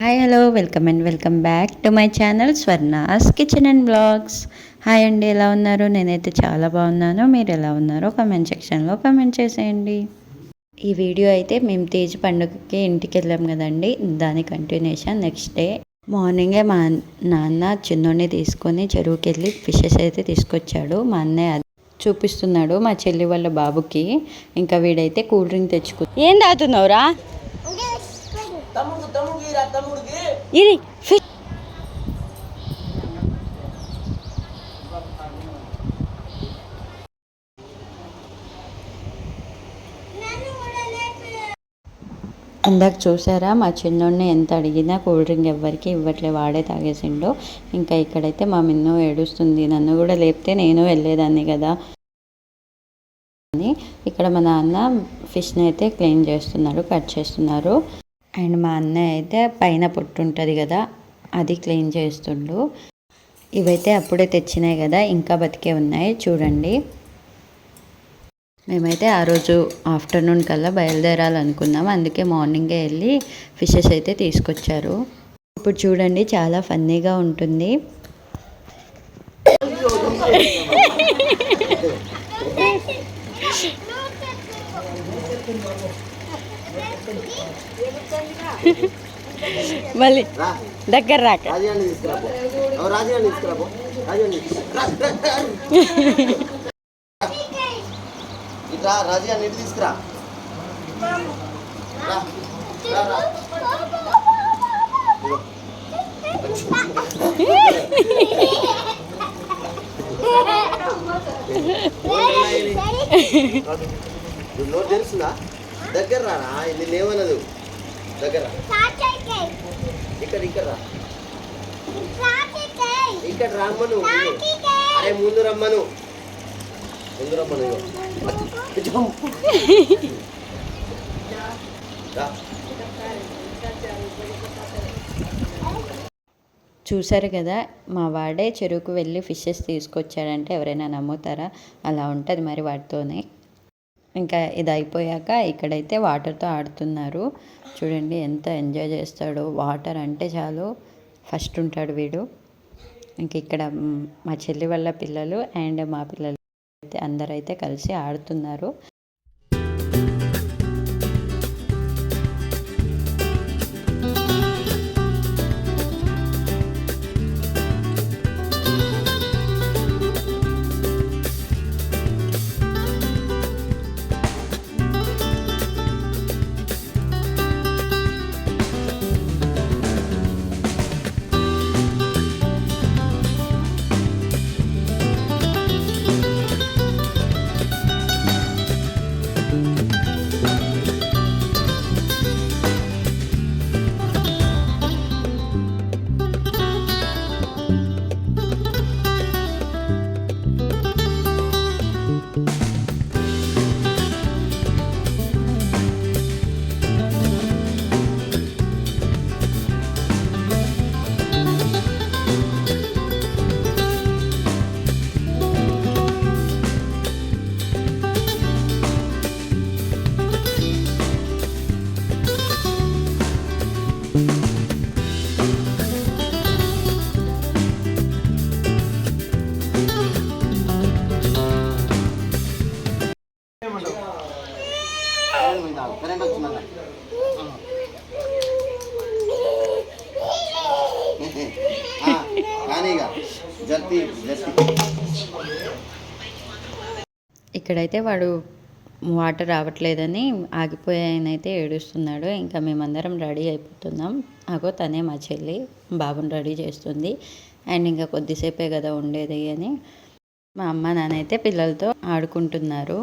Hi hello welcome back to my channel Swarna's kitchen and blogs. Hi అండి, ఎలా ఉన్నారు? నేనైతే చాలా బాగున్నాను. మీరు ఎలా ఉన్నారో కామెంట్ సెక్షన్లో కామెంట్ చేసేయండి. ఈ వీడియో అయితే మేము తేజ్ పండుగకి ఇంటికి వెళ్ళాం కదండి, దాని కంటిన్యూషన్. నెక్స్ట్ డే మార్నింగే మా నాన్న చిన్నోడిని తీసుకొని చెరువుకి వెళ్ళి ఫిషెస్ అయితే తీసుకొచ్చాడు. మా అన్నయ్య చూపిస్తున్నాడు మా చెల్లి వాళ్ళ బాబుకి. ఇంకా వీడైతే కూల్ డ్రింక్ తెచ్చుకో. ఏం తాగుతున్నావురా? ఇది ఇందాక చూసారా మా చిన్నోడిని ఎంత అడిగినా కూల్ డ్రింక్ ఎవ్వరికి ఇవ్వట్లే, వాడే తాగేసిండు. ఇంకా ఇక్కడైతే మా మిన్ను ఏడుస్తుంది. నన్ను కూడా లేపితే నేను వెళ్ళేదాన్ని కదా అని. ఇక్కడ మా నాన్న ఫిష్ని అయితే క్లీన్ చేస్తున్నారు, కట్ చేస్తున్నారు. అండ్ మా అన్నయ్య అయితే పైన పొట్టు ఉంటుంది కదా, అది క్లీన్ చేస్తుండు. ఇవైతే అప్పుడే తెచ్చినాయి కదా, ఇంకా బతికే ఉన్నాయి చూడండి. మేమైతే ఆ రోజు ఆఫ్టర్నూన్ కల్లా బయలుదేరాలనుకున్నాం, అందుకే మార్నింగే వెళ్ళి ఫిషెస్ అయితే తీసుకొచ్చారు. ఇప్పుడు చూడండి, చాలా ఫన్నీగా ఉంటుంది. మళ్ళీ దగ్గర రాక రాజా నీటి తీసుకురా. నోరు తెలుసునా? దగ్గర రారా, ఇది లేవనదు. దగ్గర ఇక్కడ ఇక్కడ రా, ఇక్కడ రమ్మను. అరే ముందు రమ్మను, ముందు రమ్మను. చూసారు కదా, మా వాడే చెరువుకు వెళ్ళి ఫిషెస్ తీసుకొచ్చాడంటే ఎవరైనా నమ్ముతారా? అలా ఉంటుంది మరి వాటితోనే. ఇంకా ఇది అయిపోయాక ఇక్కడైతే వాటర్తో ఆడుతున్నారు. చూడండి ఎంత ఎంజాయ్ చేస్తాడో. వాటర్ అంటే చాలు ఫస్ట్ ఉంటాడు వీడు. ఇంక ఇక్కడ మా చెల్లి వాళ్ళ పిల్లలు అండ్ మా పిల్లలు అయితే అందరైతే కలిసి ఆడుతున్నారు. ఇక్కడైతే వాడు వాటర్ రావట్లేదని ఆగిపోయాయనైతే ఏడుస్తున్నాడు. ఇంకా మేమందరం రెడీ అయిపోతున్నాం. అగో తనే మా చెల్లి బాబుని రెడీ చేస్తుంది. అండ్ ఇంకా కొద్దిసేపే కదా ఉండేది అని మా అమ్మ నాన్న అయితే పిల్లలతో ఆడుకుంటున్నారు.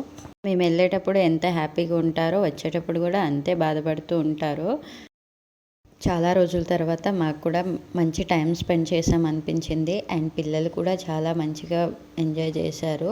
మేము వెళ్ళేటప్పుడు ఎంత హ్యాపీగా ఉంటారో వచ్చేటప్పుడు కూడా అంతే బాధపడుతూ ఉంటారు. చాలా రోజుల తర్వాత మాకు కూడా మంచి టైం స్పెండ్ చేసాం అనిపించింది. అండ్ పిల్లలు కూడా చాలా మంచిగా ఎంజాయ్ చేశారు.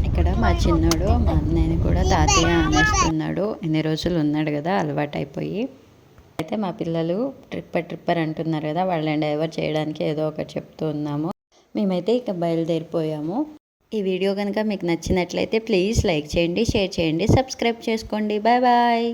ఇక్కడ మా చిన్నోడు మా అన్నయ్యని కూడా తాతయ్య గట్టిగా అనేస్తున్నాడు. ఎన్ని రోజులు ఉన్నాడు కదా, అలవాటు అయిపోయి. అయితే మా పిల్లలు ట్రిప్పర్ అంటున్నారు కదా, వాళ్ళని డైవర్ట్ చేయడానికి ఏదో ఒకటి చెప్తూ ఉన్నాము. మేమైతే ఇక బయలుదేరిపోయాము. ఈ వీడియో కనుక మీకు నచ్చినట్లయితే ప్లీజ్ లైక్ చేయండి, షేర్ చేయండి, సబ్స్క్రైబ్ చేసుకోండి. Bye bye.